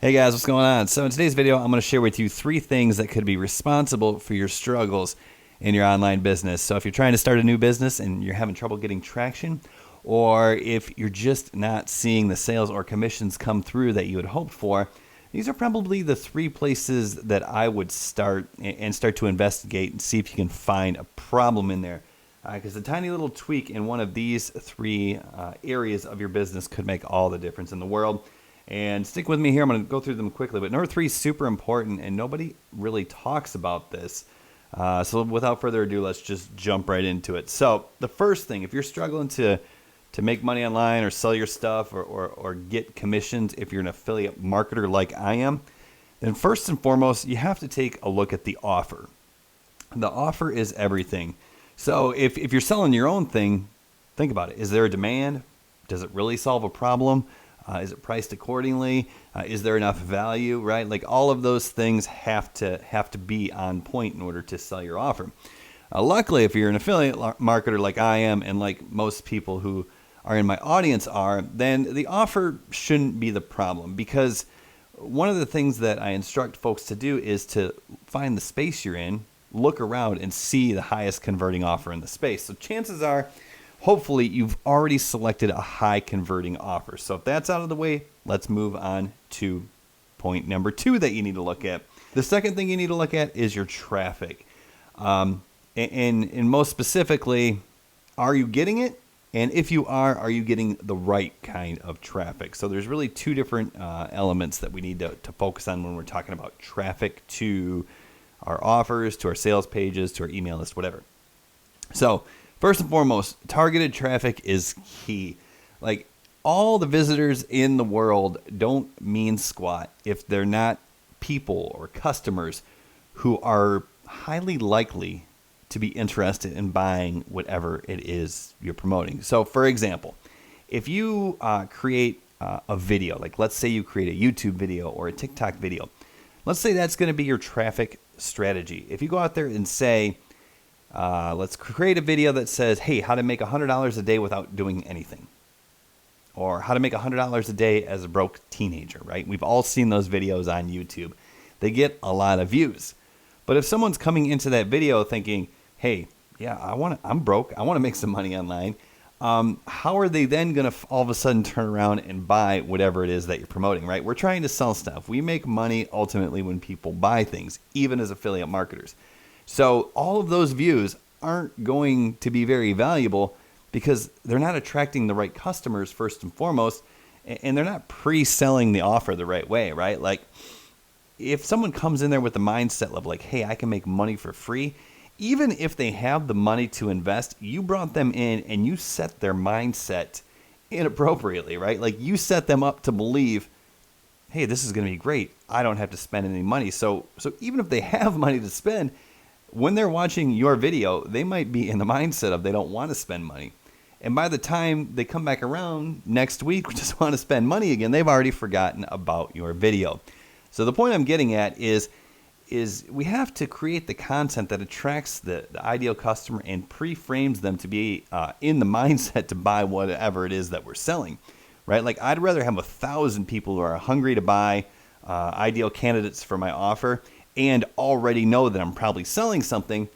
Hey guys, what's going on? So in today's video, I'm going to share with you 3 things that could be responsible for your struggles in your online business. So if you're trying to start a new business and you're having trouble getting traction, or if you're just not seeing the sales or commissions come through that you had hoped for, these are probably the 3 places that I would start to investigate and see if you can find a problem in there. Because a tiny little tweak in one of these 3 areas of your business could make all the difference in the world. And stick with me here. I'm going to go through them quickly. But number 3 is super important, and nobody really talks about this. So without further ado, let's just jump right into it. So the first thing, if you're struggling to make money online or sell your stuff or get commissions, if you're an affiliate marketer like I am, then first and foremost, you have to take a look at the offer. The offer is everything. So if you're selling your own thing, think about it. Is there a demand? Does it really solve a problem? Is it priced accordingly? Is there enough value, right? Like all of those things have to be on point in order to sell your offer. Luckily, if you're an affiliate marketer like I am, and like most people who are in my audience are, then the offer shouldn't be the problem, because one of the things that I instruct folks to do is to find the space you're in, look around and see the highest converting offer in the space. So chances are, hopefully you've already selected a high converting offer. So if that's out of the way, let's move on to point number 2 that you need to look at. The second thing you need to look at is your traffic. And most specifically, are you getting it? And if you are you getting the right kind of traffic? So there's really 2 different elements that we need to focus on when we're talking about traffic to our offers, to our sales pages, to our email list, whatever. So first and foremost, targeted traffic is key. Like, all the visitors in the world don't mean squat if they're not people or customers who are highly likely to be interested in buying whatever it is you're promoting. So for example, if you create a video, like let's say you create a YouTube video or a TikTok video, let's say that's going to be your traffic strategy. If you go out there and say, let's create a video that says, hey, how to make $100 a day without doing anything, or how to make $100 a day as a broke teenager, right? We've all seen those videos on YouTube. They get a lot of views. But if someone's coming into that video thinking, hey, yeah, I'm broke, I want to make some money online, how are they then going to all of a sudden turn around and buy whatever it is that you're promoting, right? We're trying to sell stuff. We make money ultimately when people buy things, even as affiliate marketers. So all of those views aren't going to be very valuable because they're not attracting the right customers first and foremost, and they're not pre-selling the offer the right way, right? Like, if someone comes in there with the mindset of like, hey, I can make money for free, even if they have the money to invest, you brought them in and you set their mindset inappropriately, right? Like, you set them up to believe, hey, this is going to be great. I don't have to spend any money. So even if they have money to spend, when they're watching your video, they might be in the mindset of they don't want to spend money. And by the time they come back around next week, just want to spend money again, they've already forgotten about your video. So the point I'm getting at is we have to create the content that attracts the ideal customer and pre-frames them to be in the mindset to buy whatever it is that we're selling, right? Like, I'd rather have 1,000 people who are hungry to buy ideal candidates for my offer and already know that I'm probably selling something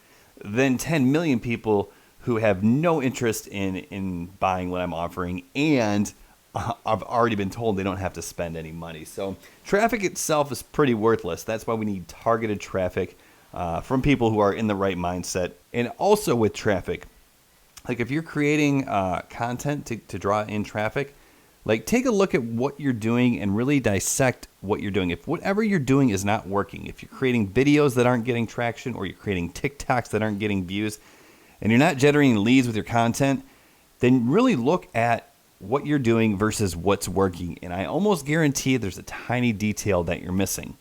than 10 million people who have no interest in buying what I'm offering and I've already been told they don't have to spend any money. So traffic itself is pretty worthless. That's why we need targeted traffic from people who are in the right mindset. And also with traffic, like if you're creating content to draw in traffic, like take a look at what you're doing and really dissect what you're doing. If whatever you're doing is not working, if you're creating videos that aren't getting traction, or you're creating TikToks that aren't getting views, and you're not generating leads with your content, then really look at what you're doing versus what's working. And I almost guarantee there's a tiny detail that you're missing.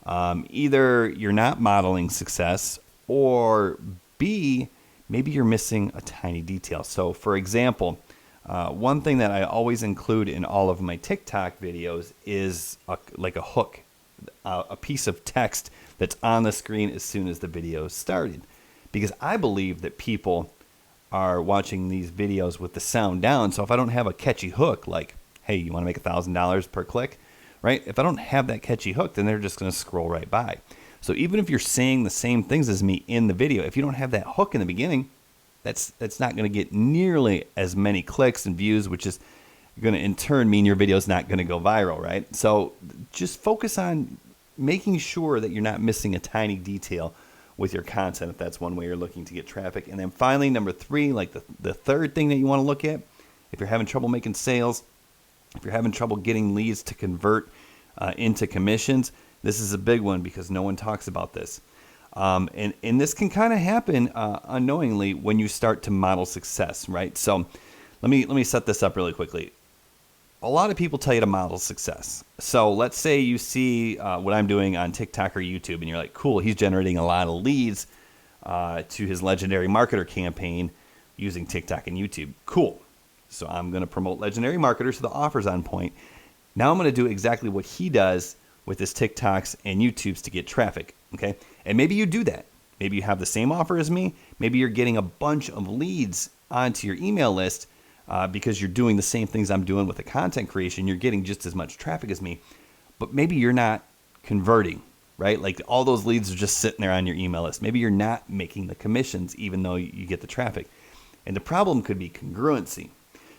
Either you're not modeling success, or B, maybe you're missing a tiny detail. So for example, one thing that I always include in all of my TikTok videos is like a hook, a piece of text that's on the screen as soon as the video started. Because I believe that people are watching these videos with the sound down. So if I don't have a catchy hook like, hey, you want to make $1,000 per click? right? If I don't have that catchy hook, then they're just going to scroll right by. So even if you're saying the same things as me in the video, if you don't have that hook in the beginning, that's not going to get nearly as many clicks and views, which is going to in turn mean your video is not going to go viral, right? So just focus on making sure that you're not missing a tiny detail with your content, if that's one way you're looking to get traffic. And then finally, number 3, like the third thing that you want to look at, if you're having trouble making sales, if you're having trouble getting leads to convert into commissions, this is a big one because no one talks about this. And this can kind of happen unknowingly when you start to model success, right? So let me set this up really quickly. A lot of people tell you to model success. So let's say you see what I'm doing on TikTok or YouTube, and you're like, cool, he's generating a lot of leads to his Legendary Marketer campaign using TikTok and YouTube. Cool. So I'm going to promote Legendary Marketer, so the offer's on point. Now I'm going to do exactly what he does with his TikToks and YouTubes to get traffic, okay? And maybe you do that. Maybe you have the same offer as me. Maybe you're getting a bunch of leads onto your email list because you're doing the same things I'm doing with the content creation. You're getting just as much traffic as me, but maybe you're not converting, right? Like all those leads are just sitting there on your email list. Maybe you're not making the commissions even though you get the traffic. And the problem could be congruency.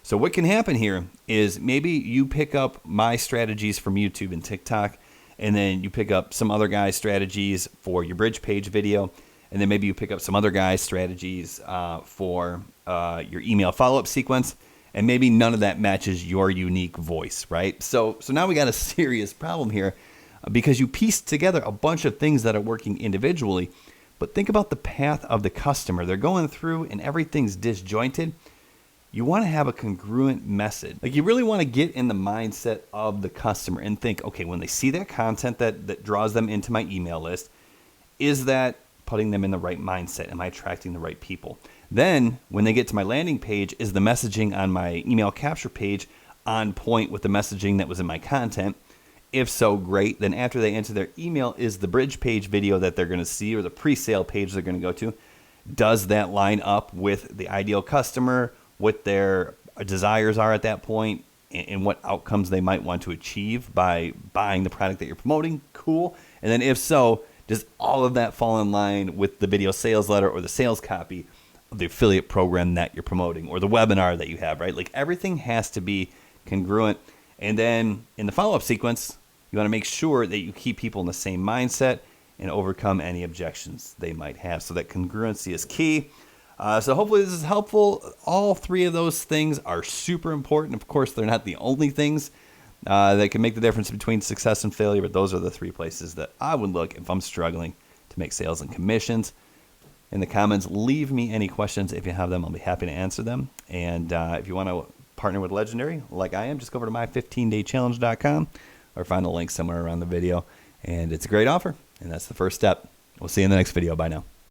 So what can happen here is maybe you pick up my strategies from YouTube and TikTok, and then you pick up some other guy's strategies for your bridge page video, and then maybe you pick up some other guy's strategies for your email follow-up sequence, and maybe none of that matches your unique voice, right? So now we got a serious problem here because you pieced together a bunch of things that are working individually, but think about the path of the customer. They're going through and everything's disjointed. You want to have a congruent message. Like you really want to get in the mindset of the customer and think, okay, when they see that content that draws them into my email list, is that putting them in the right mindset? Am I attracting the right people? Then when they get to my landing page, is the messaging on my email capture page on point with the messaging that was in my content? If so, great. Then after they enter their email, is the bridge page video that they're going to see or the pre-sale page they're going to go to, does that line up with the ideal customer, what their desires are at that point, and what outcomes they might want to achieve by buying the product that you're promoting? Cool. And then if so, does all of that fall in line with the video sales letter or the sales copy of the affiliate program that you're promoting or the webinar that you have, right? Like everything has to be congruent. And then in the follow-up sequence, you want to make sure that you keep people in the same mindset and overcome any objections they might have. So that congruency is key. So hopefully this is helpful. All 3 of those things are super important. Of course, they're not the only things that can make the difference between success and failure, but those are the 3 places that I would look if I'm struggling to make sales and commissions. In the comments, leave me any questions. If you have them, I'll be happy to answer them. And if you want to partner with Legendary, like I am, just go over to my15daychallenge.com or find a link somewhere around the video. And it's a great offer, and that's the first step. We'll see you in the next video. Bye now.